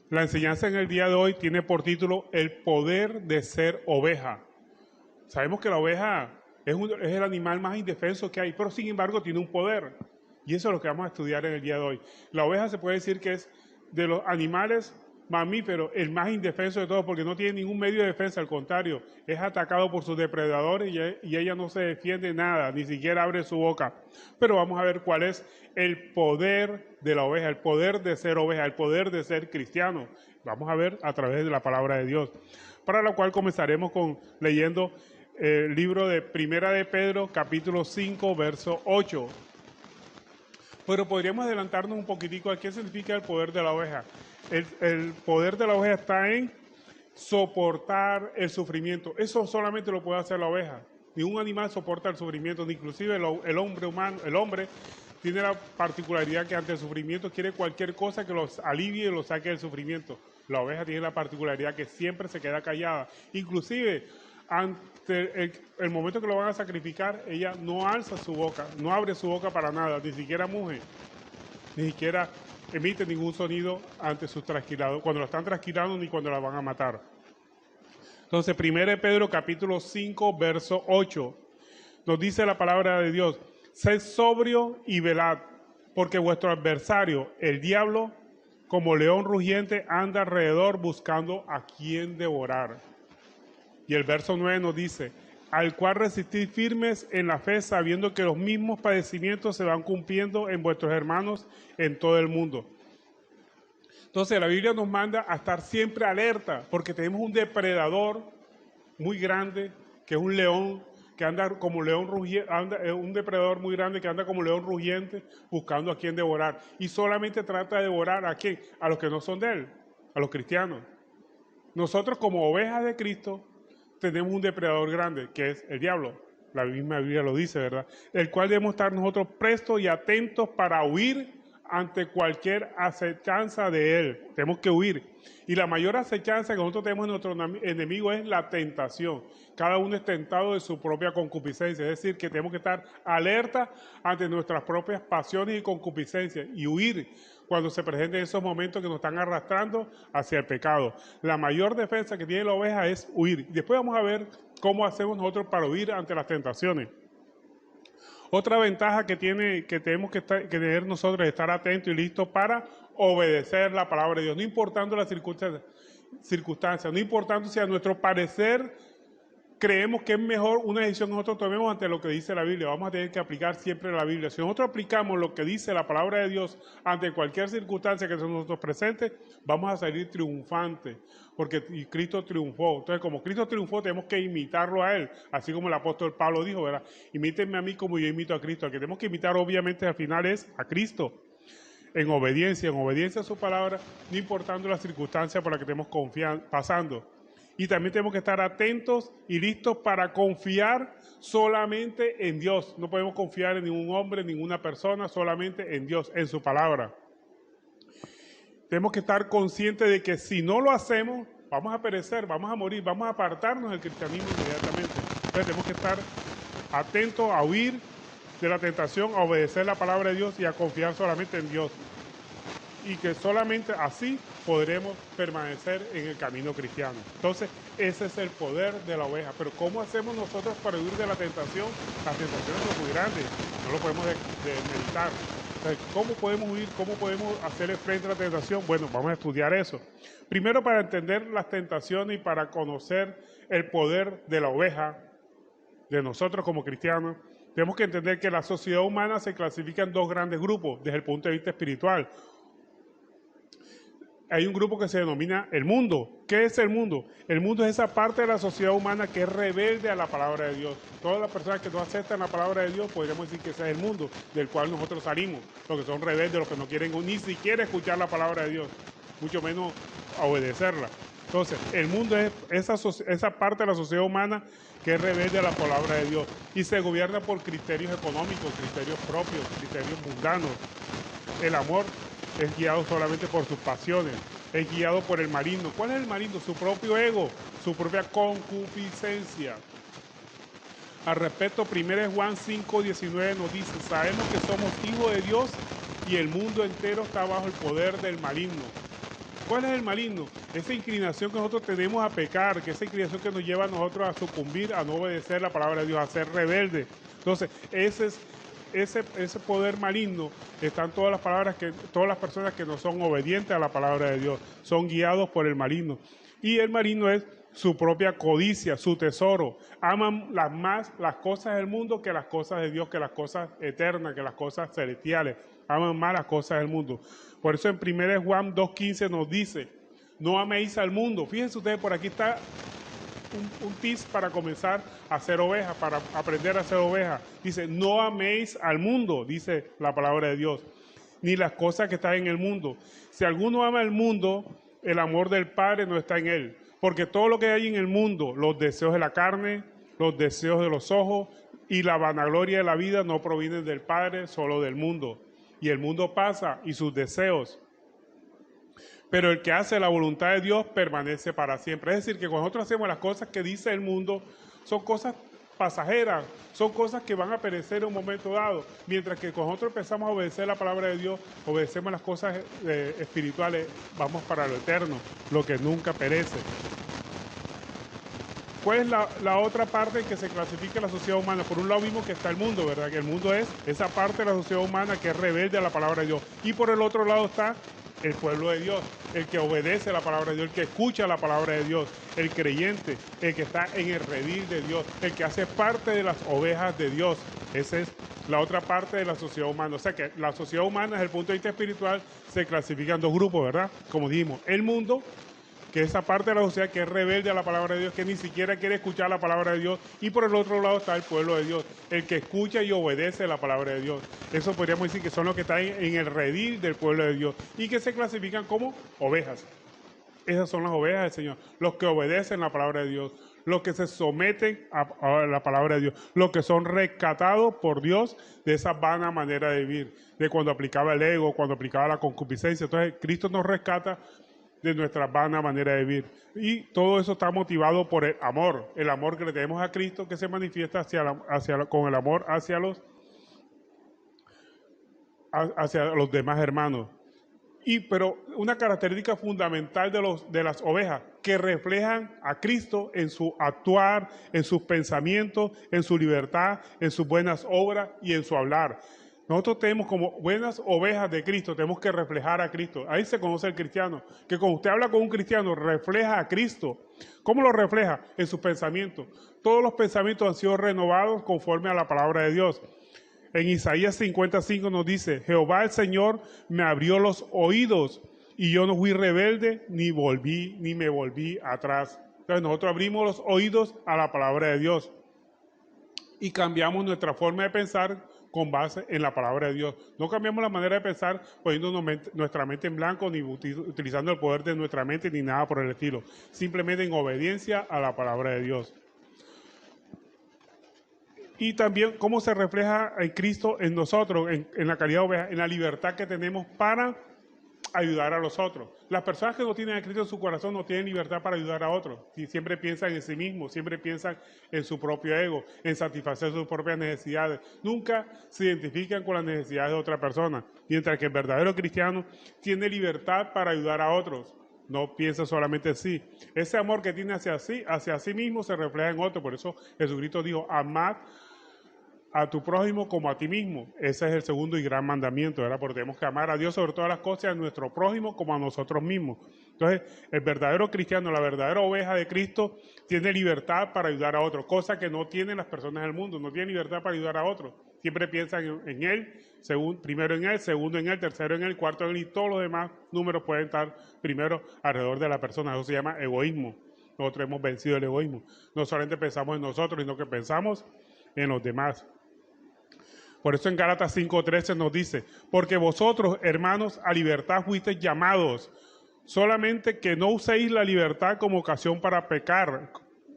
La enseñanza en el día de hoy tiene por título El poder de ser oveja. Sabemos que la oveja es el animal más indefenso que hay, pero sin embargo tiene un poder. Y eso es lo que vamos a estudiar en el día de hoy. La oveja se puede decir que es de los animales mamíferos el más indefenso de todos, porque no tiene ningún medio de defensa, al contrario, es atacado por sus depredadores y ella no se defiende nada, ni siquiera abre su boca. Pero vamos a ver cuál es el poder de la oveja, el poder de ser oveja, el poder de ser cristiano. Vamos a ver a través de la palabra de Dios, para la cual comenzaremos leyendo el libro de Primera de Pedro, capítulo 5, verso 8. Pero podríamos adelantarnos un poquitico a qué significa el poder de la oveja. El poder de la oveja está en soportar el sufrimiento. Eso solamente lo puede hacer la oveja. Ningún animal soporta el sufrimiento, ni inclusive el hombre humano. El hombre tiene la particularidad que ante el sufrimiento quiere cualquier cosa que los alivie y los saque del sufrimiento. La oveja tiene la particularidad que siempre se queda callada. Inclusive ante el momento que lo van a sacrificar, ella no alza su boca, no abre su boca para nada, ni siquiera muge, ni siquiera emite ningún sonido ante sus trasquilados, cuando la están trasquilando ni cuando la van a matar. Entonces, 1 Pedro capítulo 5, verso 8, nos dice la palabra de Dios: sed sobrio y velad, porque vuestro adversario, el diablo, como león rugiente, anda alrededor buscando a quien devorar. Y el verso 9 nos dice: al cual resistid firmes en la fe, sabiendo que los mismos padecimientos se van cumpliendo en vuestros hermanos en todo el mundo. Entonces la Biblia nos manda a estar siempre alerta, porque tenemos un depredador muy grande, que es un león, que anda como león rugiente, un depredador muy grande que anda como león rugiente, buscando a quien devorar. Y solamente trata de devorar a quién, a los que no son de él, a los cristianos. Nosotros como ovejas de Cristo tenemos un depredador grande, que es el diablo. La misma Biblia lo dice, ¿verdad? El cual debemos estar nosotros prestos y atentos para huir ante cualquier acechanza de él. Tenemos que huir. Y la mayor acechanza que nosotros tenemos en nuestro enemigo es la tentación. Cada uno es tentado de su propia concupiscencia. Es decir, que tenemos que estar alerta ante nuestras propias pasiones y concupiscencias y huir cuando se presenten esos momentos que nos están arrastrando hacia el pecado. La mayor defensa que tiene la oveja es huir. Después vamos a ver cómo hacemos nosotros para huir ante las tentaciones. Otra ventaja que tenemos que tener nosotros es estar atentos y listos para obedecer la palabra de Dios, no importando las circunstancias, no importando si a nuestro parecer creemos que es mejor una decisión que nosotros tomemos ante lo que dice la Biblia. Vamos a tener que aplicar siempre la Biblia. Si nosotros aplicamos lo que dice la palabra de Dios ante cualquier circunstancia que se nos presente, vamos a salir triunfantes, porque Cristo triunfó. Entonces, como Cristo triunfó, tenemos que imitarlo a Él, así como el apóstol Pablo dijo, ¿verdad? Imítenme a mí como yo imito a Cristo. Al que tenemos que imitar, obviamente, al final es a Cristo, en obediencia a su palabra, no importando las circunstancias por las que estemos pasando. Y también tenemos que estar atentos y listos para confiar solamente en Dios. No podemos confiar en ningún hombre, en ninguna persona, solamente en Dios, en su palabra. Tenemos que estar conscientes de que si no lo hacemos, vamos a perecer, vamos a morir, vamos a apartarnos del cristianismo inmediatamente. Entonces tenemos que estar atentos a huir de la tentación, a obedecer la palabra de Dios y a confiar solamente en Dios. Y que solamente así podremos permanecer en el camino cristiano. Entonces, ese es el poder de la oveja. Pero ¿cómo hacemos nosotros para huir de la tentación? Las tentaciones son muy grandes, no lo podemos meditar. Entonces, ¿cómo podemos huir? ¿Cómo podemos hacerle frente a la tentación? Bueno, vamos a estudiar eso. Primero, para entender las tentaciones y para conocer el poder de la oveja, de nosotros como cristianos, tenemos que entender que la sociedad humana se clasifica en dos grandes grupos desde el punto de vista espiritual. Hay un grupo que se denomina el mundo. ¿Qué es el mundo? El mundo es esa parte de la sociedad humana que es rebelde a la palabra de Dios. Todas las personas que no aceptan la palabra de Dios, podríamos decir que ese es el mundo del cual nosotros salimos. Los que son rebeldes, los que no quieren ni siquiera escuchar la palabra de Dios, mucho menos obedecerla. Entonces, el mundo es esa parte de la sociedad humana que es rebelde a la palabra de Dios y se gobierna por criterios económicos, criterios propios, criterios mundanos. El amor es guiado solamente por sus pasiones, es guiado por el maligno. ¿Cuál es el maligno? Su propio ego, su propia concupiscencia. Al respecto, 1 Juan 5:19 nos dice: sabemos que somos hijos de Dios y el mundo entero está bajo el poder del maligno. ¿Cuál es el maligno? Esa inclinación que nosotros tenemos a pecar, que esa inclinación que nos lleva a nosotros a sucumbir, a no obedecer la palabra de Dios, a ser rebelde. Entonces, ese poder maligno están todas las personas que no son obedientes a la palabra de Dios, son guiados por el maligno. Y el maligno es su propia codicia, su tesoro. Aman más las cosas del mundo que las cosas de Dios, que las cosas eternas, que las cosas celestiales. Aman más las cosas del mundo. Por eso en 1 Juan 2:15 nos dice, no améis al mundo. Fíjense ustedes, por aquí está un tips para comenzar a ser oveja, para aprender a ser oveja. Dice, no améis al mundo, dice la palabra de Dios, ni las cosas que están en el mundo. Si alguno ama el mundo, el amor del Padre no está en él. Porque todo lo que hay en el mundo, los deseos de la carne, los deseos de los ojos y la vanagloria de la vida no provienen del Padre, solo del mundo. Y el mundo pasa y sus deseos. Pero el que hace la voluntad de Dios permanece para siempre. Es decir, que cuando nosotros hacemos las cosas que dice el mundo, son cosas pasajeras, son cosas que van a perecer en un momento dado. Mientras que cuando nosotros empezamos a obedecer la palabra de Dios, obedecemos las cosas espirituales, vamos para lo eterno, lo que nunca perece. ¿Cuál es la otra parte en que se clasifica la sociedad humana? Por un lado vimos que está el mundo, ¿verdad? Que el mundo es esa parte de la sociedad humana que es rebelde a la palabra de Dios. Y por el otro lado está el pueblo de Dios, el que obedece la palabra de Dios, el que escucha la palabra de Dios, el creyente, el que está en el redil de Dios, el que hace parte de las ovejas de Dios. Esa es la otra parte de la sociedad humana. O sea que la sociedad humana, desde el punto de vista espiritual, se clasifica en dos grupos, ¿verdad? Como dijimos, el mundo, que esa parte de la sociedad que es rebelde a la palabra de Dios, que ni siquiera quiere escuchar la palabra de Dios, y por el otro lado está el pueblo de Dios, el que escucha y obedece la palabra de Dios. Eso podríamos decir que son los que están en el redil del pueblo de Dios y que se clasifican como ovejas. Esas son las ovejas del Señor, los que obedecen la palabra de Dios, los que se someten a la palabra de Dios, los que son rescatados por Dios de esa vana manera de vivir, de cuando aplicaba el ego, cuando aplicaba la concupiscencia. Entonces Cristo nos rescata de nuestra vana manera de vivir. Y todo eso está motivado por el amor que le tenemos a Cristo, que se manifiesta con el amor hacia los demás hermanos. Pero una característica fundamental de las ovejas, que reflejan a Cristo en su actuar, en sus pensamientos, en su libertad, en sus buenas obras y en su hablar. Nosotros tenemos como buenas ovejas de Cristo, tenemos que reflejar a Cristo. Ahí se conoce el cristiano, que cuando usted habla con un cristiano, refleja a Cristo. ¿Cómo lo refleja? En sus pensamientos. Todos los pensamientos han sido renovados conforme a la palabra de Dios. En Isaías 55 nos dice, Jehová el Señor me abrió los oídos y yo no fui rebelde ni me volví atrás. Entonces nosotros abrimos los oídos a la palabra de Dios y cambiamos nuestra forma de pensar con base en la palabra de Dios. No cambiamos la manera de pensar poniendo nuestra mente en blanco, ni utilizando el poder de nuestra mente, ni nada por el estilo. Simplemente en obediencia a la palabra de Dios. Y también cómo se refleja en Cristo en nosotros, en la calidad de oveja, en la libertad que tenemos para ayudar a los otros. Las personas que no tienen a Cristo en su corazón no tienen libertad para ayudar a otros. Y siempre piensan en sí mismos, siempre piensan en su propio ego, en satisfacer sus propias necesidades. Nunca se identifican con las necesidades de otra persona. Mientras que el verdadero cristiano tiene libertad para ayudar a otros. No piensa solamente en sí. Ese amor que tiene hacia sí mismo se refleja en otro. Por eso Jesucristo dijo, amad a tu prójimo como a ti mismo. Ese es el segundo y gran mandamiento, ¿verdad? Porque tenemos que amar a Dios sobre todas las cosas y a nuestro prójimo como a nosotros mismos. Entonces, el verdadero cristiano, la verdadera oveja de Cristo, tiene libertad para ayudar a otros, cosa que no tienen las personas del mundo. No tienen libertad para ayudar a otros. Siempre piensan en Él, primero en Él, segundo en Él, tercero en Él, cuarto en Él, y todos los demás números pueden estar primero alrededor de la persona. Eso se llama egoísmo. Nosotros hemos vencido el egoísmo. No solamente pensamos en nosotros, sino que pensamos en los demás. Por eso en Gálatas 5:13 nos dice, porque vosotros, hermanos, a libertad fuisteis llamados, solamente que no uséis la libertad como ocasión para pecar,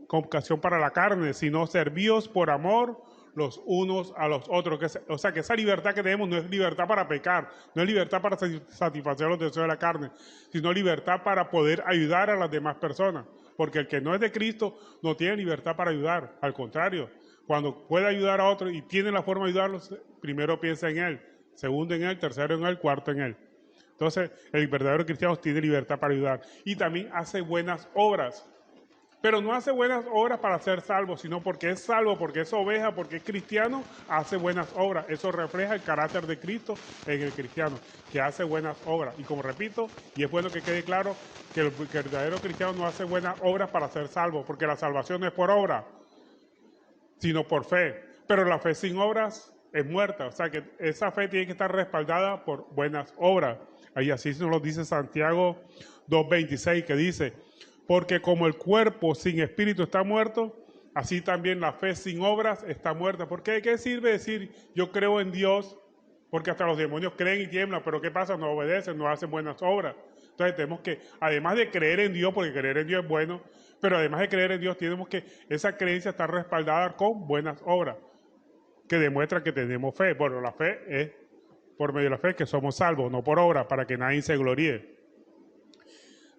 como ocasión para la carne, sino servíos por amor los unos a los otros. O sea, que esa libertad que tenemos no es libertad para pecar, no es libertad para satisfacer los deseos de la carne, sino libertad para poder ayudar a las demás personas. Porque el que no es de Cristo no tiene libertad para ayudar, al contrario. Cuando puede ayudar a otro y tiene la forma de ayudarlos, primero piensa en Él, segundo en Él, tercero en Él, cuarto en Él. Entonces, el verdadero cristiano tiene libertad para ayudar. Y también hace buenas obras. Pero no hace buenas obras para ser salvo, sino porque es salvo, porque es oveja, porque es cristiano, hace buenas obras. Eso refleja el carácter de Cristo en el cristiano, que hace buenas obras. Y como repito, y es bueno que quede claro, que el verdadero cristiano no hace buenas obras para ser salvo, porque la salvación no es por obra, sino por fe. Pero la fe sin obras es muerta. O sea que esa fe tiene que estar respaldada por buenas obras. Ahí así nos lo dice Santiago 2:26, que dice: porque como el cuerpo sin espíritu está muerto, así también la fe sin obras está muerta. Porque ¿de qué sirve decir yo creo en Dios? Porque hasta los demonios creen y tiemblan, pero ¿qué pasa? No obedecen, no hacen buenas obras. Entonces tenemos que, además de creer en Dios, porque creer en Dios es bueno, pero además de creer en Dios, tenemos que esa creencia está respaldada con buenas obras, que demuestran que tenemos fe. Bueno, la fe es por medio de la fe que somos salvos, no por obras, para que nadie se gloríe.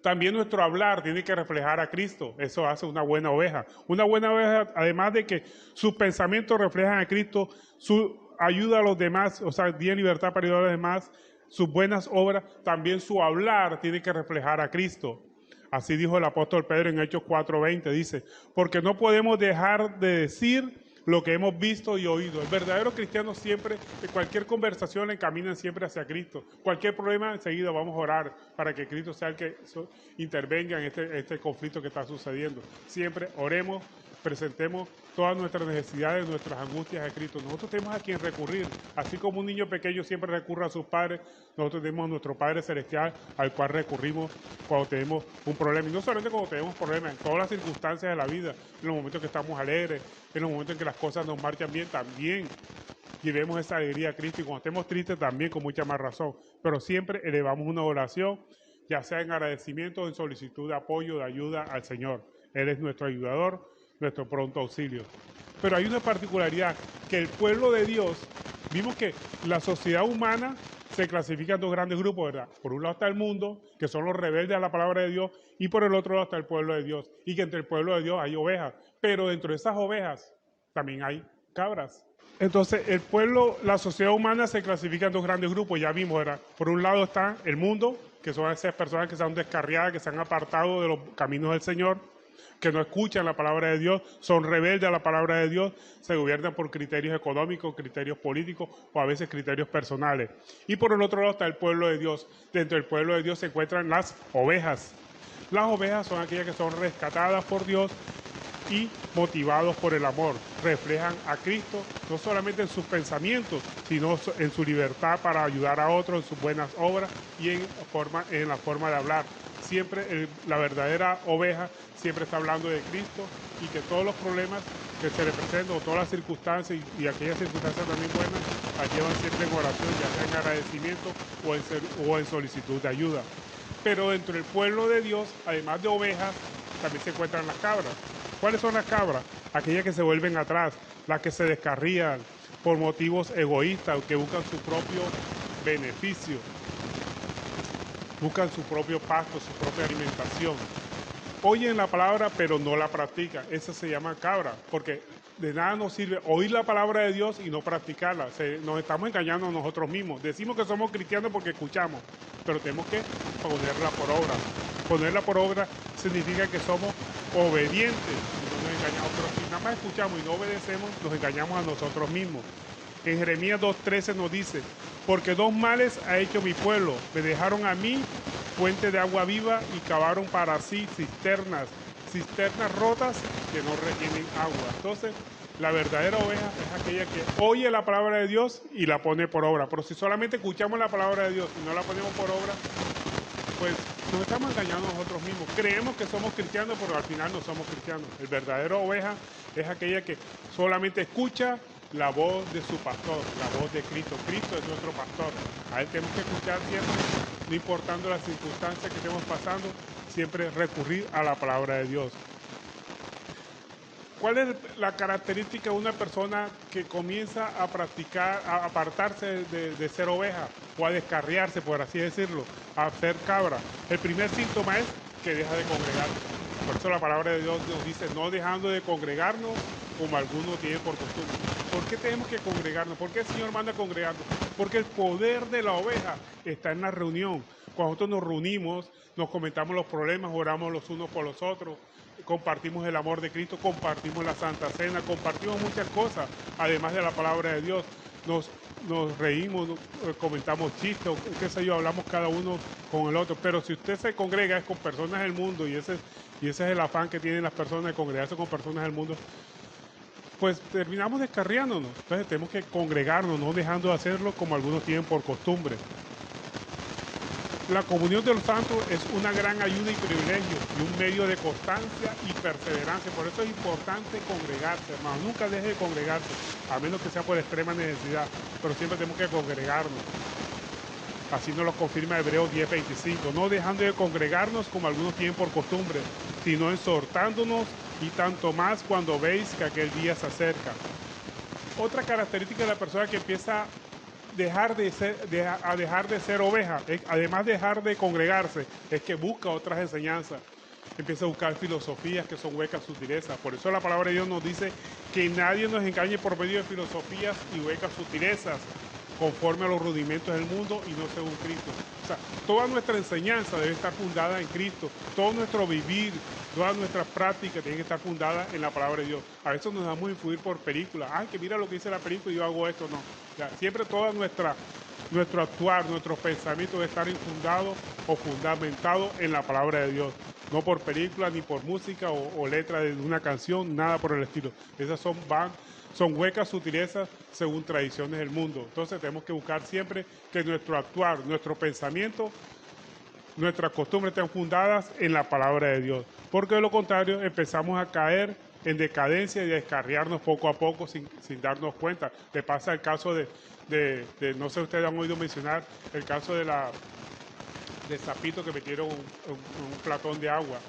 También nuestro hablar tiene que reflejar a Cristo. Eso hace una buena oveja. Una buena oveja, además de que sus pensamientos reflejan a Cristo, su ayuda a los demás, o sea, tiene libertad para ayudar a los demás, sus buenas obras, también su hablar tiene que reflejar a Cristo. Así dijo el apóstol Pedro en Hechos 4:20, dice: porque no podemos dejar de decir lo que hemos visto y oído. El verdadero cristiano siempre, de cualquier conversación, le encaminan siempre hacia Cristo. Cualquier problema, enseguida vamos a orar para que Cristo sea el que intervenga en este conflicto que está sucediendo. Siempre oremos, presentemos todas nuestras necesidades, nuestras angustias a Cristo. Nosotros tenemos a quien recurrir. Así como un niño pequeño siempre recurre a sus padres, nosotros tenemos a nuestro Padre Celestial al cual recurrimos cuando tenemos un problema. Y no solamente cuando tenemos problemas, en todas las circunstancias de la vida, en los momentos que estamos alegres, en los momentos en que las cosas nos marchan bien, también llevemos esa alegría a Cristo. Y cuando estemos tristes, también con mucha más razón. Pero siempre elevamos una oración, ya sea en agradecimiento o en solicitud de apoyo, de ayuda al Señor. Él es nuestro ayudador, nuestro pronto auxilio. Pero hay una particularidad, que el pueblo de Dios, vimos que la sociedad humana se clasifica en dos grandes grupos, ¿verdad? Por un lado está el mundo, que son los rebeldes a la palabra de Dios, y por el otro lado está el pueblo de Dios, y que entre el pueblo de Dios hay ovejas, pero dentro de esas ovejas también hay cabras. Entonces, el pueblo, la sociedad humana se clasifica en dos grandes grupos, ya vimos, ¿verdad? Por un lado está el mundo, que son esas personas que se han descarriado, que se han apartado de los caminos del Señor, que no escuchan la palabra de Dios, son rebeldes a la palabra de Dios, se gobiernan por criterios económicos, criterios políticos o a veces criterios personales. Y por el otro lado está el pueblo de Dios. Dentro del pueblo de Dios se encuentran las ovejas. Las ovejas son aquellas que son rescatadas por Dios y motivados por el amor. Reflejan a Cristo no solamente en sus pensamientos, sino en su libertad para ayudar a otros, en sus buenas obras y en la forma de hablar. Siempre la verdadera oveja siempre está hablando de Cristo, y que todos los problemas que se le presentan, o todas las circunstancias y aquellas circunstancias también buenas, las llevan siempre en oración, ya sea en agradecimiento o en solicitud de ayuda. Pero dentro del pueblo de Dios, además de ovejas, también se encuentran las cabras. ¿Cuáles son las cabras? Aquellas que se vuelven atrás, las que se descarrían por motivos egoístas, que buscan su propio beneficio, buscan su propio pasto, su propia alimentación. Oyen la palabra, pero no la practican. Eso se llama cabra, porque de nada nos sirve oír la palabra de Dios y no practicarla. Nos estamos engañando a nosotros mismos. Decimos que somos cristianos porque escuchamos, pero tenemos que ponerla por obra. Ponerla por obra significa que somos obedientes y no nos engañamos. Pero si nada más escuchamos y no obedecemos, nos engañamos a nosotros mismos. En Jeremías 2:13 nos dice: porque dos males ha hecho mi pueblo, me dejaron a mí fuente de agua viva y cavaron para sí cisternas rotas que no retienen agua. Entonces, la verdadera oveja es aquella que oye la palabra de Dios y la pone por obra. Pero si solamente escuchamos la palabra de Dios y no la ponemos por obra, pues nos estamos engañando a nosotros mismos. Creemos que somos cristianos, pero al final no somos cristianos. El verdadero oveja es aquella que solamente escucha la voz de su pastor, la voz de Cristo. Cristo es nuestro pastor. A él tenemos que escuchar siempre, no importando las circunstancias que estemos pasando, siempre recurrir a la palabra de Dios. ¿Cuál es la característica de una persona que comienza a practicar, a apartarse de ser oveja o a descarriarse, por así decirlo, a ser cabra? El primer síntoma es que deja de congregarse. Por eso la palabra de Dios nos dice: no dejando de congregarnos como algunos tienen por costumbre. ¿Por qué tenemos que congregarnos? ¿Por qué el Señor manda a congregarnos? Porque el poder de la oveja está en la reunión. Cuando nosotros nos reunimos, nos comentamos los problemas, oramos los unos por los otros, compartimos el amor de Cristo, compartimos la Santa Cena, compartimos muchas cosas, además de la palabra de Dios. Nos reímos, comentamos chistes, qué sé yo, hablamos cada uno con el otro. Pero si usted se congrega es con personas del mundo, y ese es el afán que tienen las personas de congregarse con personas del mundo, pues terminamos descarriándonos. Entonces tenemos que congregarnos, no dejando de hacerlo como algunos tienen por costumbre. La comunión de los santos es una gran ayuda y privilegio y un medio de constancia y perseverancia. Por eso es importante congregarse, hermano. Nunca deje de congregarse, a menos que sea por extrema necesidad, pero siempre tenemos que congregarnos. Así nos lo confirma Hebreos 10:25. No dejando de congregarnos como algunos tienen por costumbre, sino exhortándonos, y tanto más cuando veis que aquel día se acerca. Otra característica de la persona que empieza a dejar de ser oveja, además de dejar de congregarse, es que busca otras enseñanzas. Empieza a buscar filosofías que son huecas sutilezas. Por eso la palabra de Dios nos dice que nadie nos engañe por medio de filosofías y huecas sutilezas, conforme a los rudimentos del mundo y no según Cristo. O sea, toda nuestra enseñanza debe estar fundada en Cristo. Todo nuestro vivir, toda nuestra práctica tiene que estar fundada en la palabra de Dios. A veces nos damos a influir por películas. Ay, que mira lo que dice la película y yo hago esto. No. O sea, siempre toda nuestro actuar, nuestros pensamientos debe estar infundados o fundamentados en la palabra de Dios. No por película, ni por música o letra de una canción, nada por el estilo. Esas son huecas sutilezas según tradiciones del mundo. Entonces tenemos que buscar siempre que nuestro actuar, nuestro pensamiento, nuestras costumbres estén fundadas en la palabra de Dios. Porque de lo contrario empezamos a caer en decadencia y descarriarnos poco a poco sin darnos cuenta. Le pasa el caso de no sé si ustedes han oído mencionar, el caso de sapito que metieron un platón de agua.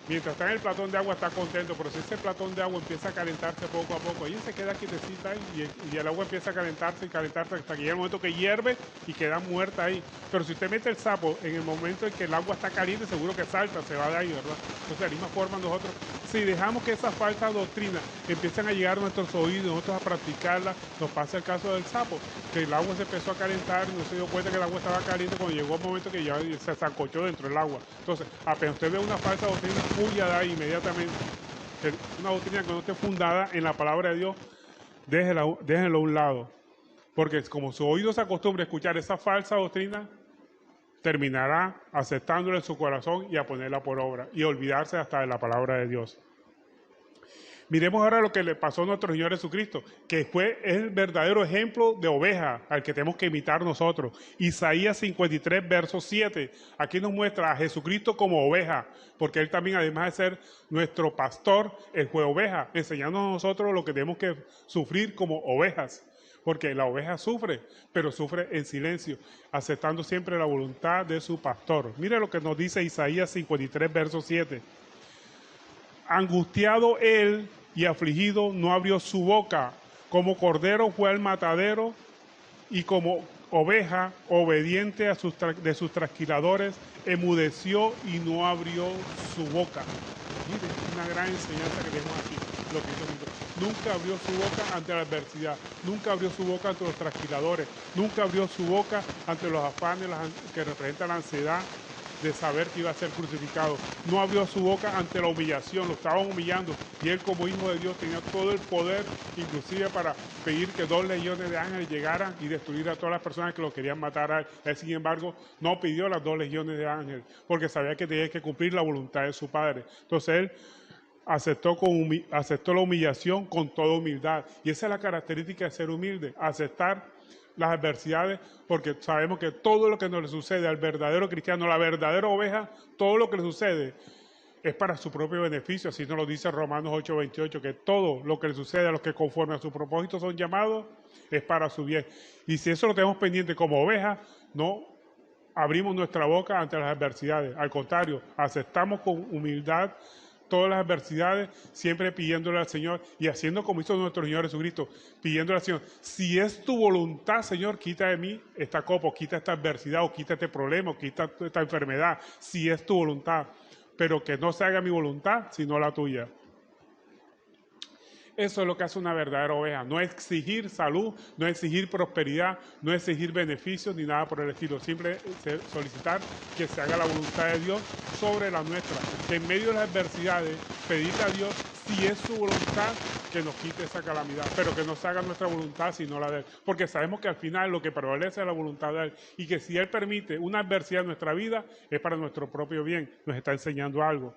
Mientras está en el platón de agua está contento, pero si ese platón de agua empieza a calentarse poco a poco, ella se queda quietecita ahí y el agua empieza a calentarse hasta que llega el momento que hierve y queda muerta ahí. Pero si usted mete el sapo en el momento en que el agua está caliente, seguro que salta, se va de ahí, ¿verdad? Entonces, de la misma forma nosotros, si dejamos que esa falsa doctrina empiecen a llegar a nuestros oídos, nosotros a practicarla, nos pasa el caso del sapo, que el agua se empezó a calentar y no se dio cuenta que el agua estaba caliente cuando llegó el momento que ya se zancochó dentro del agua. Entonces, apenas usted ve una falsa doctrina, huya de ahí inmediatamente. Una doctrina que no esté fundada en la palabra de Dios, déjenlo a un lado. Porque como su oído se acostumbra a escuchar esa falsa doctrina, terminará aceptándola en su corazón y a ponerla por obra y olvidarse hasta de la palabra de Dios. Miremos ahora lo que le pasó a nuestro Señor Jesucristo, que fue el verdadero ejemplo de oveja al que tenemos que imitar nosotros. Isaías 53, verso 7. Aquí nos muestra a Jesucristo como oveja, porque Él también, además de ser nuestro pastor, Él fue oveja, enseñándonos a nosotros lo que tenemos que sufrir como ovejas. Porque la oveja sufre, pero sufre en silencio, aceptando siempre la voluntad de su pastor. Mire lo que nos dice Isaías 53, verso 7. Angustiado él y afligido no abrió su boca, como cordero fue al matadero y como oveja obediente de sus trasquiladores enmudeció y no abrió su boca. Mire, una gran enseñanza que tenemos aquí. Lo que hizo, nunca abrió su boca ante la adversidad, nunca abrió su boca ante los trasquiladores, nunca abrió su boca ante los afanes que representan la ansiedad de saber que iba a ser crucificado. No abrió su boca ante la humillación, lo estaban humillando y él como hijo de Dios tenía todo el poder, inclusive para pedir que 2 legiones de ángeles llegaran y destruir a todas las personas que lo querían matar a él. Él, sin embargo, no pidió las 2 legiones de ángeles porque sabía que tenía que cumplir la voluntad de su Padre. Entonces él aceptó la humillación con toda humildad, y esa es la característica de ser humilde, aceptar las adversidades, porque sabemos que todo lo que nos le sucede al verdadero cristiano, la verdadera oveja, todo lo que le sucede es para su propio beneficio. Así nos lo dice Romanos 8:28, que todo lo que le sucede a los que conforme a su propósito son llamados es para su bien. Y si eso lo tenemos pendiente como oveja, no abrimos nuestra boca ante las adversidades. Al contrario, aceptamos con humildad todas las adversidades, siempre pidiéndole al Señor y haciendo como hizo nuestro Señor Jesucristo, pidiéndole al Señor, si es tu voluntad, Señor, quita de mí esta copa, o quita esta adversidad, o quita este problema, o quita esta enfermedad, si es tu voluntad, pero que no se haga mi voluntad, sino la tuya. Eso es lo que hace una verdadera oveja, no exigir salud, no exigir prosperidad, no exigir beneficios ni nada por el estilo, siempre solicitar que se haga la voluntad de Dios sobre la nuestra, que en medio de las adversidades pedirle a Dios, si es su voluntad, que nos quite esa calamidad, pero que no se haga nuestra voluntad sino la de Él, porque sabemos que al final lo que prevalece es la voluntad de Él, y que si Él permite una adversidad en nuestra vida, es para nuestro propio bien, nos está enseñando algo.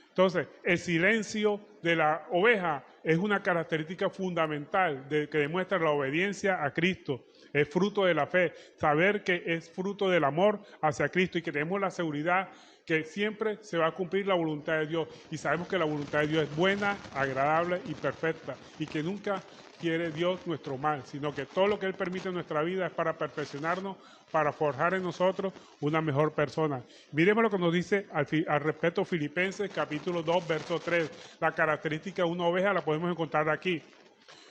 Entonces, el silencio de la oveja es una característica fundamental que demuestra la obediencia a Cristo. Es fruto de la fe, saber que es fruto del amor hacia Cristo y que tenemos la seguridad que siempre se va a cumplir la voluntad de Dios. Y sabemos que la voluntad de Dios es buena, agradable y perfecta y que nunca quiere Dios nuestro mal, sino que todo lo que Él permite en nuestra vida es para perfeccionarnos, para forjar en nosotros una mejor persona. Miremos lo que nos dice al respecto Filipenses capítulo 2, verso 3. La característica de una oveja la podemos encontrar aquí.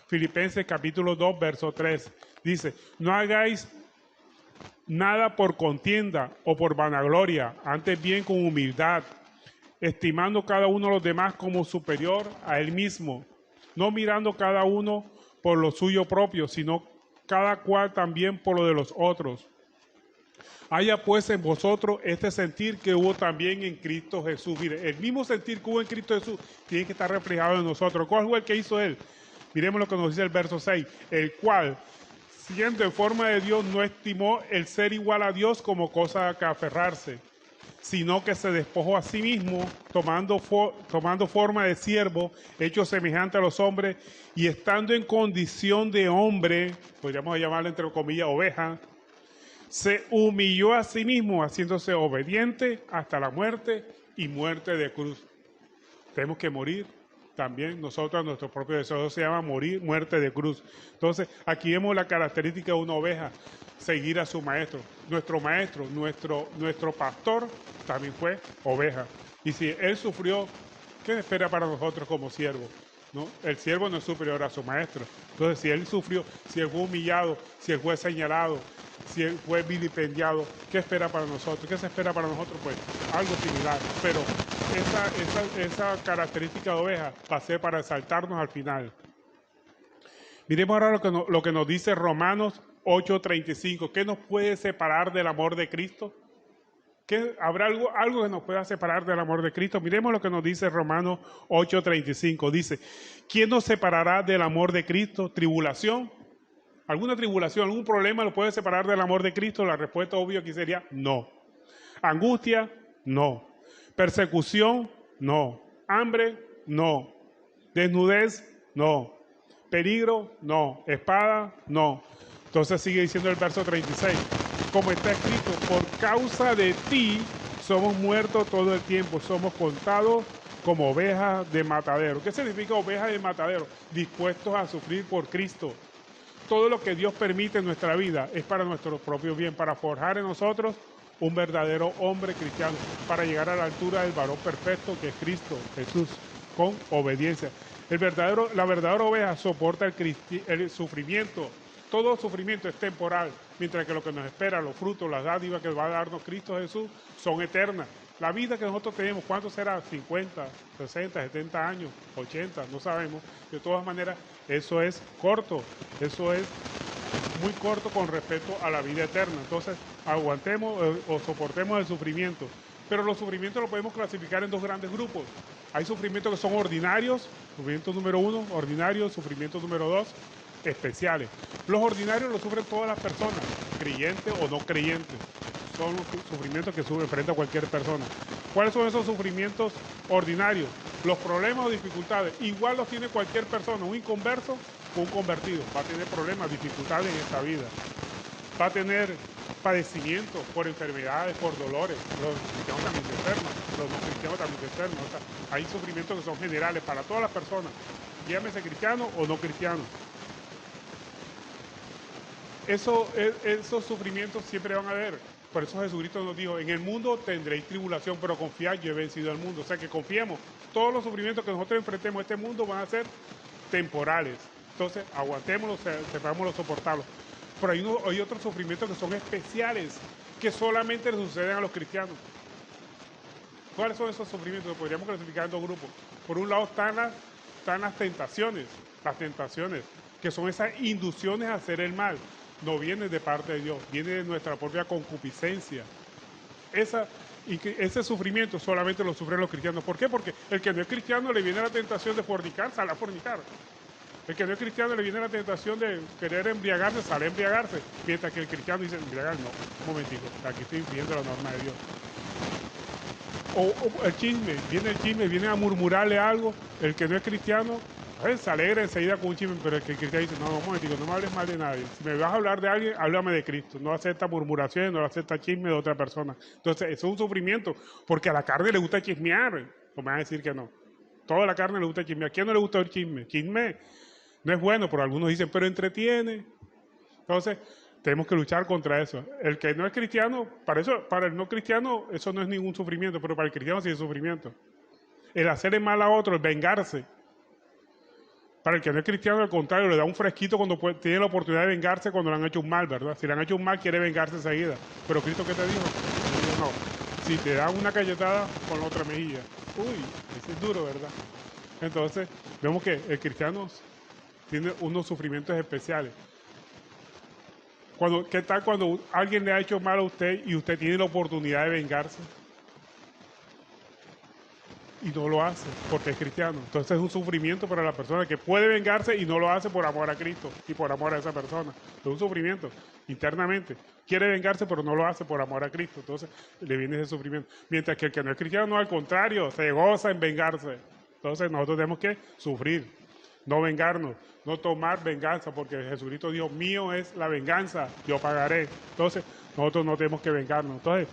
Filipenses capítulo 2, verso 3. Dice, no hagáis nada por contienda o por vanagloria, antes bien con humildad, estimando cada uno a los demás como superior a él mismo, no mirando cada uno por lo suyo propio, sino cada cual también por lo de los otros. Haya pues en vosotros este sentir que hubo también en Cristo Jesús. Mire, el mismo sentir que hubo en Cristo Jesús tiene que estar reflejado en nosotros. ¿Cuál fue el que hizo Él? Miremos lo que nos dice el verso 6. El cual, siendo en forma de Dios, no estimó el ser igual a Dios como cosa a que aferrarse, sino que se despojó a sí mismo, tomando forma de siervo, hecho semejante a los hombres, y estando en condición de hombre, podríamos llamarle entre comillas oveja, se humilló a sí mismo, haciéndose obediente hasta la muerte y muerte de cruz. Tenemos que morir también nosotros a nuestro propio deseo. Eso se llama morir, muerte de cruz. Entonces, aquí vemos la característica de una oveja, seguir a su maestro. Nuestro maestro, nuestro pastor, también fue oveja. Y si él sufrió, ¿qué espera para nosotros como siervos? ¿No? El siervo no es superior a su maestro. Entonces, si él sufrió, si él fue humillado, si él fue señalado, si él fue vilipendiado, ¿qué espera para nosotros? ¿Qué se espera para nosotros? Pues algo similar, pero esa característica de oveja va a ser para exaltarnos al final. Miremos ahora lo que nos dice Romanos 8:35. ¿Qué nos puede separar del amor de Cristo? ¿Habrá algo que nos pueda separar del amor de Cristo? Miremos lo que nos dice Romanos 8:35. Dice, ¿quién nos separará del amor de Cristo? ¿Tribulación? ¿Alguna tribulación, algún problema lo puede separar del amor de Cristo? La respuesta obvia aquí sería no. ¿Angustia? No. ¿Persecución? No. ¿Hambre? No. ¿Desnudez? No. ¿Peligro? No. ¿Espada? No. Entonces sigue diciendo el verso 36. Como está escrito, por causa de ti somos muertos todo el tiempo, somos contados como ovejas de matadero. ¿Qué significa ovejas de matadero? Dispuestos a sufrir por Cristo. Todo lo que Dios permite en nuestra vida es para nuestro propio bien, para forjar en nosotros un verdadero hombre cristiano, para llegar a la altura del varón perfecto que es Cristo Jesús, con obediencia. La verdadera oveja soporta el sufrimiento. Todo sufrimiento es temporal, mientras que lo que nos espera, los frutos, las dádivas que va a darnos Cristo Jesús, son eternas. La vida que nosotros tenemos, ¿cuánto será? 50, 60, 70 años, 80, no sabemos. De todas maneras, eso es corto, eso es muy corto con respecto a la vida eterna. Entonces, aguantemos o soportemos el sufrimiento. Pero los sufrimientos los podemos clasificar en dos grandes grupos. Hay sufrimientos que son ordinarios, sufrimiento número 1, ordinario, sufrimiento número 2, especiales. Los ordinarios los sufren todas las personas, creyentes o no creyentes. Son los sufrimientos que enfrenta cualquier persona. ¿Cuáles son esos sufrimientos ordinarios? Los problemas o dificultades, igual los tiene cualquier persona, un inconverso o un convertido. Va a tener problemas, dificultades en esta vida. Va a tener padecimientos por enfermedades, por dolores. Los cristianos también se enferman, los no cristianos también se enferman. O sea, hay sufrimientos que son generales para todas las personas, llámese cristiano o no cristiano. Esos sufrimientos siempre van a haber. Por eso Jesucristo nos dijo, en el mundo tendréis tribulación, pero confiad, yo he vencido al mundo. O sea que confiemos, todos los sufrimientos que nosotros enfrentemos en este mundo van a ser temporales. Entonces, aguantémoslos, sepámoslos soportarlos. Pero hay otros sufrimientos que son especiales, que solamente le suceden a los cristianos. ¿Cuáles son esos sufrimientos? Los podríamos clasificar en dos grupos. Por un lado están están las tentaciones, que son esas inducciones a hacer el mal. No vienen de parte de Dios, viene de nuestra propia concupiscencia. Ese sufrimiento solamente lo sufren los cristianos. ¿Por qué? Porque el que no es cristiano le viene la tentación de fornicar, sale a fornicar. El que no es cristiano le viene la tentación de querer embriagarse, sale a embriagarse. Mientras que el cristiano dice, embriagar, no, un momentito, aquí estoy infringiendo la norma de Dios. O el chisme, viene a murmurarle algo. El que no es cristiano, se alegra enseguida con un chisme, pero el que cristiano dice, no, un momentito, no me hables mal de nadie. Si me vas a hablar de alguien, háblame de Cristo. No acepta murmuraciones, no acepta chisme de otra persona. Entonces, eso es un sufrimiento, porque a la carne le gusta chismear. No me van a decir que no. Toda la carne le gusta chismear. ¿A quién no le gusta el chisme? Chisme no es bueno, pero algunos dicen, pero entretiene. Entonces, tenemos que luchar contra eso. El que no es cristiano, para el no cristiano, eso no es ningún sufrimiento, pero para el cristiano sí es sufrimiento. El hacerle mal a otro, el vengarse. Para el que no es cristiano, al contrario, le da un fresquito cuando tiene la oportunidad de vengarse cuando le han hecho un mal, ¿verdad? Si le han hecho un mal, quiere vengarse enseguida. Pero Cristo, ¿qué te dijo? Dijo, no, si te dan una cachetada, con la otra mejilla. Uy, ese es duro, ¿verdad? Entonces, vemos que el cristiano tiene unos sufrimientos especiales. ¿Qué tal cuando alguien le ha hecho mal a usted y usted tiene la oportunidad de vengarse? Y no lo hace porque es cristiano. Entonces es un sufrimiento para la persona que puede vengarse y no lo hace por amor a Cristo y por amor a esa persona. Es un sufrimiento internamente. Quiere vengarse pero no lo hace por amor a Cristo. Entonces le viene ese sufrimiento. Mientras que el que no es cristiano, al contrario, se goza en vengarse. Entonces nosotros tenemos que sufrir, no vengarnos, no tomar venganza, porque Jesucristo dijo, mío es la venganza, yo pagaré. Entonces nosotros no tenemos que vengarnos. Entonces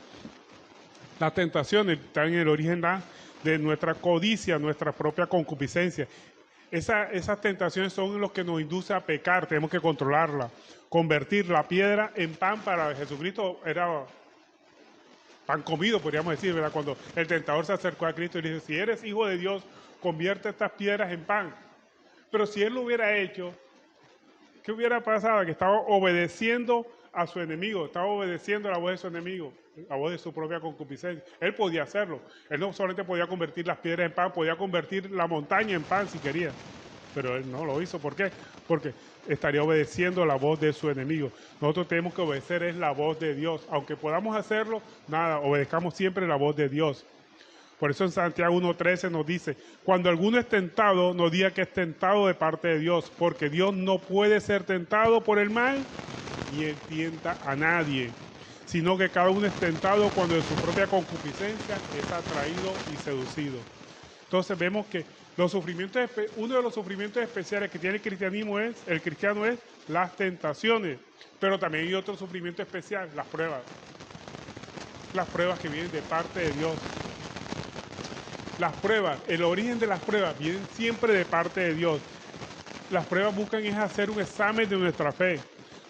las tentaciones están en el origen de nuestra codicia, nuestra propia concupiscencia. Esas tentaciones son los que nos inducen a pecar, tenemos que controlarla. Convertir la piedra en pan para Jesucristo era pan comido, podríamos decir, ¿verdad? Cuando el tentador se acercó a Cristo y le dijo, si eres hijo de Dios, convierte estas piedras en pan. Pero si él lo hubiera hecho, ¿qué hubiera pasado? Que estaba obedeciendo a su enemigo, estaba obedeciendo a la voz de su enemigo, la voz de su propia concupiscencia. Él podía hacerlo. Él no solamente podía convertir las piedras en pan, podía convertir la montaña en pan si quería. Pero él no lo hizo. ¿Por qué? Porque estaría obedeciendo la voz de su enemigo. Nosotros tenemos que obedecer es la voz de Dios. Aunque podamos hacerlo, nada, obedezcamos siempre la voz de Dios. Por eso en Santiago 1:13 nos dice, cuando alguno es tentado, no diga que es tentado de parte de Dios, porque Dios no puede ser tentado por el mal, ni él tienta a nadie, sino que cada uno es tentado cuando de su propia concupiscencia es atraído y seducido. Entonces vemos que uno de los sufrimientos especiales que tiene el cristiano es las tentaciones, pero también hay otro sufrimiento especial, las pruebas que vienen de parte de Dios. Las pruebas, el origen de las pruebas vienen siempre de parte de Dios. Las pruebas buscan es hacer un examen de nuestra fe.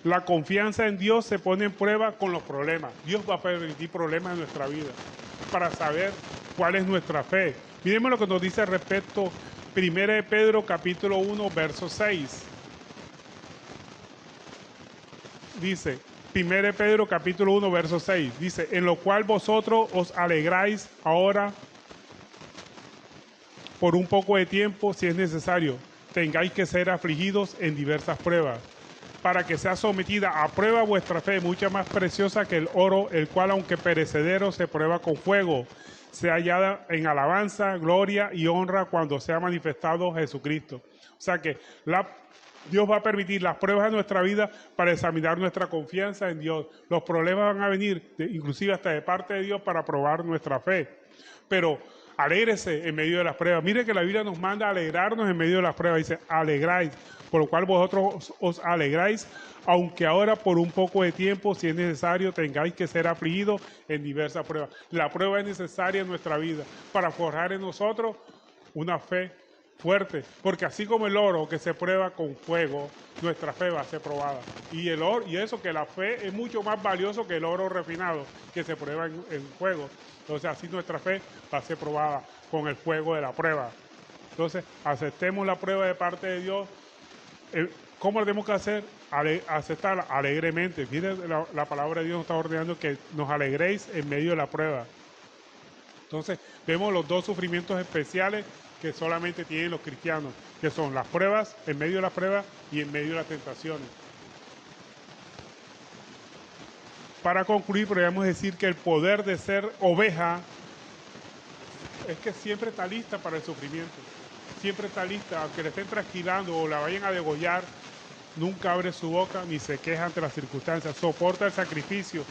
La confianza en Dios se pone en prueba con los problemas. Dios va a permitir problemas en nuestra vida para saber cuál es nuestra fe. Miremos lo que nos dice respecto 1 de Pedro capítulo 1 verso 6. Dice, 1 de Pedro capítulo 1 verso 6. Dice, en lo cual vosotros os alegráis ahora por un poco de tiempo, si es necesario, tengáis que ser afligidos en diversas pruebas, para que sea sometida a prueba vuestra fe, mucha más preciosa que el oro, el cual, aunque perecedero, se prueba con fuego, sea hallada en alabanza, gloria y honra cuando sea manifestado Jesucristo. O sea que Dios va a permitir las pruebas de nuestra vida para examinar nuestra confianza en Dios. Los problemas van a venir, inclusive hasta de parte de Dios, para probar nuestra fe. Pero alégrese en medio de las pruebas. Mire que la Biblia nos manda a alegrarnos en medio de las pruebas. Dice, alegráis, por lo cual vosotros os alegráis, aunque ahora por un poco de tiempo, si es necesario, tengáis que ser afligidos en diversas pruebas. La prueba es necesaria en nuestra vida para forjar en nosotros una fe fuerte, porque así como el oro que se prueba con fuego, nuestra fe va a ser probada. Y eso que la fe es mucho más valioso que el oro refinado que se prueba en fuego. Entonces así nuestra fe va a ser probada con el fuego de la prueba. Entonces aceptemos la prueba de parte de Dios. ¿Cómo lo tenemos que hacer? Aceptarla alegremente. Miren, la palabra de Dios nos está ordenando que nos alegréis en medio de la prueba. Entonces, vemos los dos sufrimientos especiales que solamente tienen los cristianos, que son las pruebas, en medio de las pruebas y en medio de las tentaciones. Para concluir, podríamos decir que el poder de ser oveja es que siempre está lista para el sufrimiento. Siempre está lista, aunque le estén trasquilando o la vayan a degollar, nunca abre su boca ni se queja ante las circunstancias. Soporta el sacrificio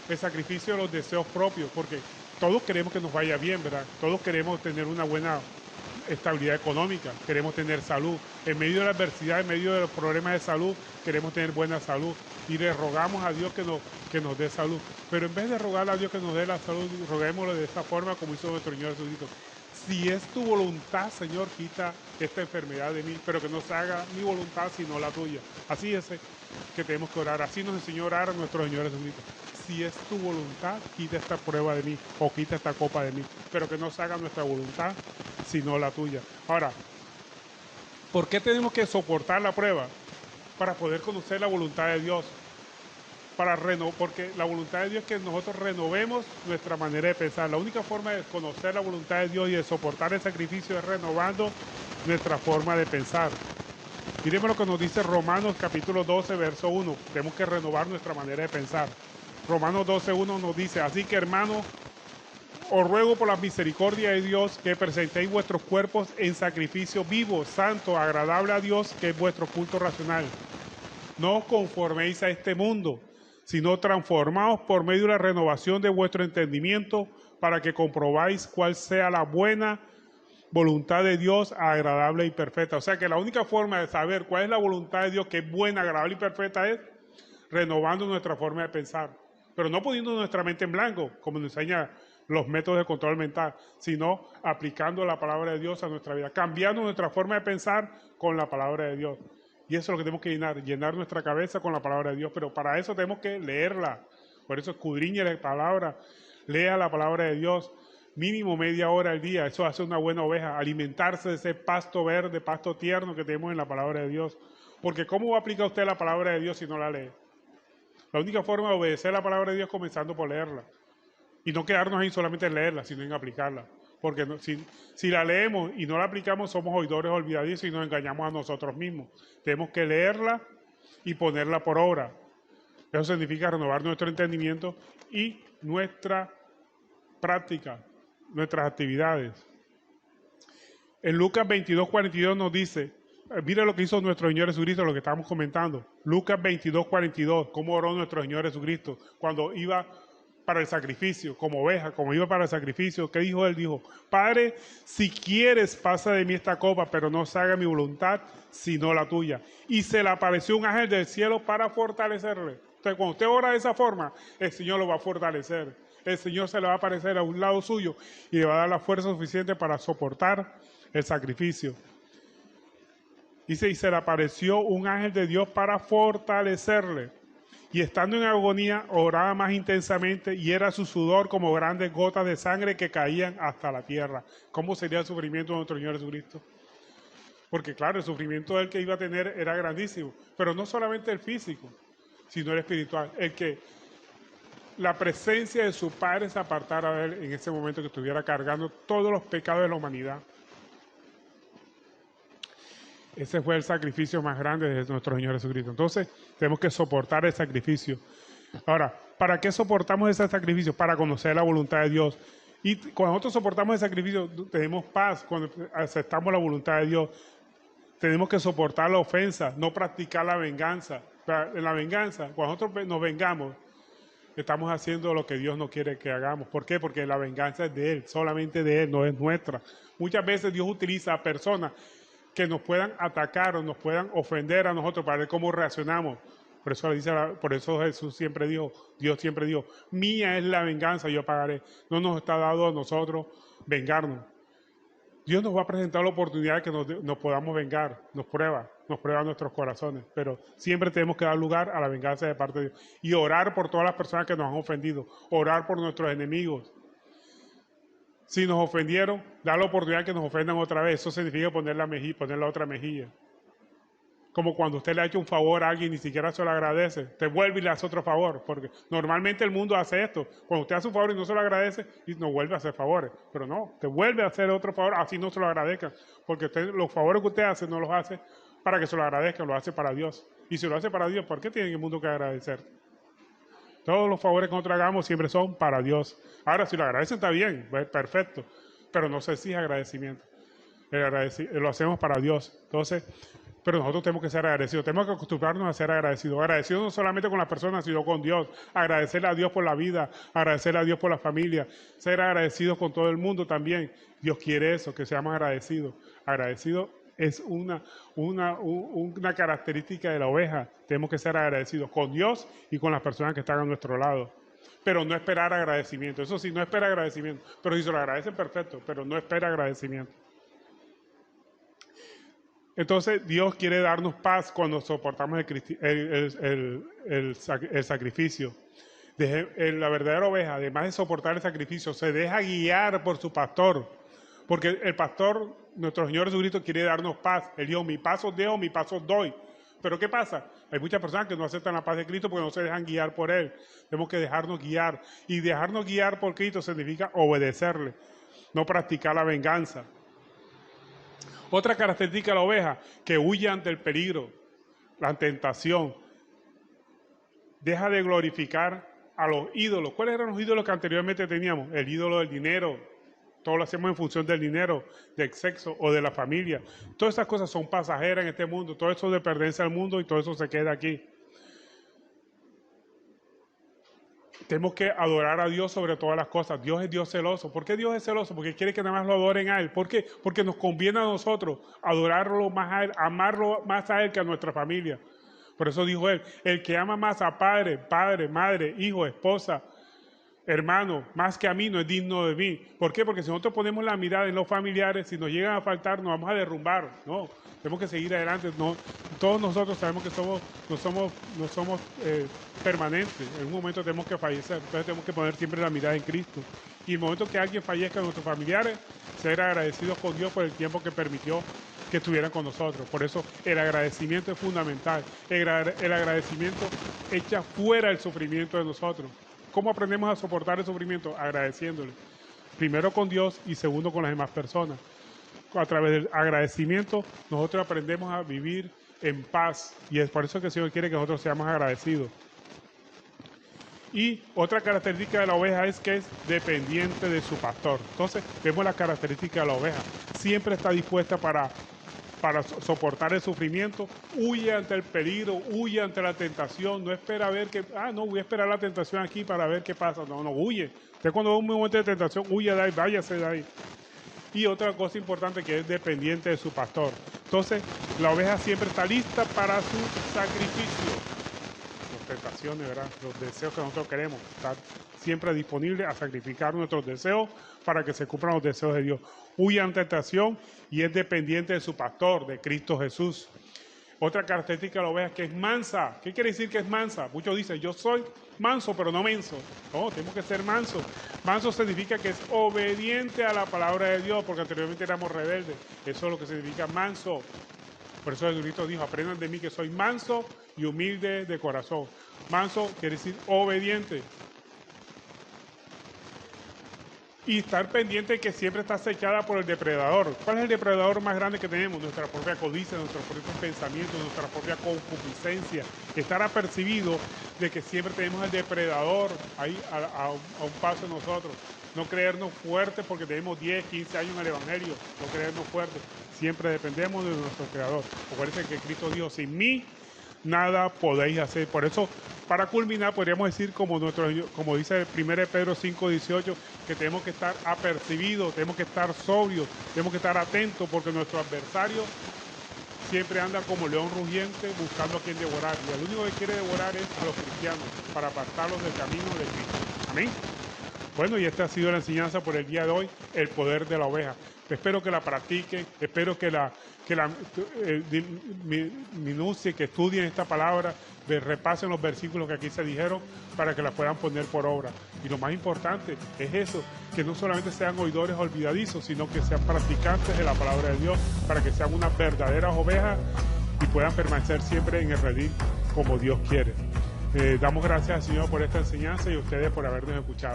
de los deseos propios, porque todos queremos que nos vaya bien, ¿verdad? Todos queremos tener una buena estabilidad económica, queremos tener salud. En medio de la adversidad, en medio de los problemas de salud, queremos tener buena salud. Y le rogamos a Dios que nos dé salud. Pero en vez de rogarle a Dios que nos dé la salud, roguémosle de esta forma como hizo nuestro Señor Jesucristo. Si es tu voluntad, Señor, quita esta enfermedad de mí, pero que no se haga mi voluntad sino la tuya. Así es que tenemos que orar. Así nos enseñó a orar a nuestro Señor Jesucristo. Si es tu voluntad, quita esta prueba de mí o quita esta copa de mí, pero que no se haga nuestra voluntad sino la tuya. Ahora, ¿por qué tenemos que soportar la prueba? Para poder conocer la voluntad de Dios. Porque la voluntad de Dios es que nosotros renovemos nuestra manera de pensar. La única forma de conocer la voluntad de Dios y de soportar el sacrificio es renovando nuestra forma de pensar. Miremos lo que nos dice Romanos capítulo 12, verso 1. Tenemos que renovar nuestra manera de pensar. Romanos 12, 1 nos dice: así que, hermanos, os ruego por la misericordia de Dios que presentéis vuestros cuerpos en sacrificio vivo, santo, agradable a Dios, que es vuestro culto racional. No os conforméis a este mundo, sino transformaos por medio de la renovación de vuestro entendimiento, para que comprobáis cuál sea la buena voluntad de Dios, agradable y perfecta. O sea que la única forma de saber cuál es la voluntad de Dios, que es buena, agradable y perfecta, es renovando nuestra forma de pensar. Pero no poniendo nuestra mente en blanco, como nos enseña los métodos de control mental, sino aplicando la palabra de Dios a nuestra vida, cambiando nuestra forma de pensar con la palabra de Dios. Y eso es lo que tenemos que llenar nuestra cabeza con la palabra de Dios, pero para eso tenemos que leerla. Por eso escudriñe la palabra, lea la palabra de Dios, mínimo media hora al día. Eso hace una buena oveja, alimentarse de ese pasto verde, pasto tierno que tenemos en la palabra de Dios. Porque ¿cómo va a aplicar usted la palabra de Dios si no la lee? La única forma de obedecer la palabra de Dios es comenzando por leerla. Y no quedarnos ahí solamente en leerla, sino en aplicarla. Porque si la leemos y no la aplicamos, somos oidores olvidadizos y nos engañamos a nosotros mismos. Tenemos que leerla y ponerla por obra. Eso significa renovar nuestro entendimiento y nuestra práctica, nuestras actividades. En Lucas 22, 42 nos dice, mira lo que hizo nuestro Señor Jesucristo, lo que estamos comentando. Lucas 22, 42, cómo oró nuestro Señor Jesucristo cuando iba para el sacrificio, como oveja, como iba para el sacrificio. ¿Qué dijo él? Dijo: Padre, si quieres, pasa de mí esta copa, pero no se haga mi voluntad, sino la tuya. Y se le apareció un ángel del cielo para fortalecerle. Entonces, cuando usted ora de esa forma, el Señor lo va a fortalecer. El Señor se le va a aparecer a un lado suyo y le va a dar la fuerza suficiente para soportar el sacrificio. Dice: y se le apareció un ángel de Dios para fortalecerle. Y estando en agonía, oraba más intensamente, y era su sudor como grandes gotas de sangre que caían hasta la tierra. ¿Cómo sería el sufrimiento de nuestro Señor Jesucristo? Porque claro, el sufrimiento del que iba a tener era grandísimo, pero no solamente el físico, sino el espiritual. El que la presencia de su Padre se apartara de él en ese momento, que estuviera cargando todos los pecados de la humanidad. Ese fue el sacrificio más grande de nuestro Señor Jesucristo. Entonces, tenemos que soportar el sacrificio. Ahora, ¿para qué soportamos ese sacrificio? Para conocer la voluntad de Dios. Y cuando nosotros soportamos el sacrificio, tenemos paz. Cuando aceptamos la voluntad de Dios, tenemos que soportar la ofensa, no practicar la venganza. En la venganza, cuando nosotros nos vengamos, estamos haciendo lo que Dios no quiere que hagamos. ¿Por qué? Porque la venganza es de Él, solamente de Él, no es nuestra. Muchas veces Dios utiliza a personas que nos puedan atacar o nos puedan ofender a nosotros para ver cómo reaccionamos. Por eso Jesús siempre dijo, Dios siempre dijo: mía es la venganza, yo pagaré. No nos está dado a nosotros vengarnos. Dios nos va a presentar la oportunidad de que nos podamos vengar, nos prueba nuestros corazones, pero siempre tenemos que dar lugar a la venganza de parte de Dios y orar por todas las personas que nos han ofendido, orar por nuestros enemigos. Si nos ofendieron, dar la oportunidad que nos ofendan otra vez. Eso significa poner la otra mejilla. Como cuando usted le ha hecho un favor a alguien y ni siquiera se lo agradece, te vuelve y le hace otro favor, porque normalmente el mundo hace esto. Cuando usted hace un favor y no se lo agradece, y no vuelve a hacer favores, pero no, te vuelve a hacer otro favor, así no se lo agradezcan, porque los favores que usted hace no los hace para que se lo agradezcan, lo hace para Dios. Y si lo hace para Dios, ¿por qué tiene el mundo que agradecer? Todos los favores que nosotros hagamos siempre son para Dios. Ahora, si lo agradecen está bien, perfecto, pero no se exige agradecimiento. Lo hacemos para Dios. Entonces, pero nosotros tenemos que ser agradecidos, tenemos que acostumbrarnos a ser agradecidos. Agradecidos no solamente con las personas, sino con Dios. Agradecerle a Dios por la vida, agradecerle a Dios por la familia, ser agradecidos con todo el mundo también. Dios quiere eso, que seamos agradecidos. Agradecidos es una característica de la oveja. Tenemos que ser agradecidos con Dios y con las personas que están a nuestro lado. Pero no esperar agradecimiento. Eso sí, no espera agradecimiento. Pero si se lo agradecen, perfecto, pero no espera agradecimiento. Entonces Dios quiere darnos paz cuando soportamos el sacrificio. La verdadera oveja, además de soportar el sacrificio, se deja guiar por su pastor. Porque el pastor, nuestro Señor Jesucristo, quiere darnos paz. Él dijo, mi paz os dejo, mi paz os doy. Pero ¿qué pasa? Hay muchas personas que no aceptan la paz de Cristo porque no se dejan guiar por Él. Tenemos que dejarnos guiar. Y dejarnos guiar por Cristo significa obedecerle, no practicar la venganza. Otra característica de la oveja, que huye ante el peligro, la tentación. Deja de glorificar a los ídolos. ¿Cuáles eran los ídolos que anteriormente teníamos? El ídolo del dinero. Todo lo hacemos en función del dinero, del sexo o de la familia. Todas esas cosas son pasajeras en este mundo. Todo eso de pertenencia al mundo y todo eso se queda aquí. Tenemos que adorar a Dios sobre todas las cosas. Dios es Dios celoso. ¿Por qué Dios es celoso? Porque quiere que nada más lo adoren a Él. ¿Por qué? Porque nos conviene a nosotros adorarlo más a Él, amarlo más a Él que a nuestra familia. Por eso dijo Él, el que ama más a padre, madre, hijo, esposa, hermano, más que a mí, no es digno de mí. ¿Por qué? Porque si nosotros ponemos la mirada en los familiares, si nos llegan a faltar, nos vamos a derrumbar. No, tenemos que seguir adelante. No, todos nosotros sabemos que no somos permanentes. En un momento tenemos que fallecer. Entonces tenemos que poner siempre la mirada en Cristo. Y en el momento que alguien fallezca de nuestros familiares, ser agradecidos con Dios por el tiempo que permitió que estuvieran con nosotros. Por eso el agradecimiento es fundamental. El agradecimiento echa fuera el sufrimiento de nosotros. ¿Cómo aprendemos a soportar el sufrimiento? Agradeciéndole. Primero con Dios y segundo con las demás personas. A través del agradecimiento nosotros aprendemos a vivir en paz. Y es por eso que el Señor quiere que nosotros seamos agradecidos. Y otra característica de la oveja es que es dependiente de su pastor. Entonces vemos la característica de la oveja. Siempre está dispuesta para soportar el sufrimiento, huye ante el peligro, huye ante la tentación, no espera a ver no voy a esperar la tentación aquí para ver qué pasa, no, huye. Usted cuando ve un momento de tentación, huye de ahí, váyase de ahí. Y otra cosa importante que es dependiente de su pastor. Entonces, la oveja siempre está lista para su sacrificio. Las tentaciones, ¿verdad? Los deseos que nosotros queremos, estar siempre disponible a sacrificar nuestros deseos para que se cumplan los deseos de Dios. Huye ante tentación y es dependiente de su pastor, de Cristo Jesús. Otra característica de la oveja es que es mansa. ¿Qué quiere decir que es mansa? Muchos dicen, yo soy manso, pero no menso. No, tenemos que ser mansos. Manso significa que es obediente a la palabra de Dios, porque anteriormente éramos rebeldes. Eso es lo que significa manso. Por eso Jesucristo dijo, aprendan de mí que soy manso y humilde de corazón. Manso quiere decir obediente. Y estar pendiente que siempre está acechada por el depredador. ¿Cuál es el depredador más grande que tenemos? Nuestra propia codicia, nuestros propios pensamientos, nuestra propia concupiscencia. Estar apercibido de que siempre tenemos al depredador ahí a un paso de nosotros. No creernos fuertes porque tenemos 10, 15 años en el Evangelio. No creernos fuertes. Siempre dependemos de nuestro Creador. Acuérdense que Cristo dijo, sin mí nada podéis hacer. Por eso, para culminar, podríamos decir, como dice 1 Pedro 5:18, que tenemos que estar apercibidos, tenemos que estar sobrios, tenemos que estar atentos, porque nuestro adversario siempre anda como león rugiente buscando a quien devorar. Y el único que quiere devorar es a los cristianos, para apartarlos del camino de Cristo. Amén. Bueno, y esta ha sido la enseñanza por el día de hoy, el poder de la oveja. Espero que la practiquen, espero que la minucien, que estudien esta palabra, repasen los versículos que aquí se dijeron para que la puedan poner por obra. Y lo más importante es eso, que no solamente sean oidores olvidadizos, sino que sean practicantes de la palabra de Dios, para que sean unas verdaderas ovejas y puedan permanecer siempre en el redil como Dios quiere. Damos gracias al Señor por esta enseñanza y a ustedes por habernos escuchado.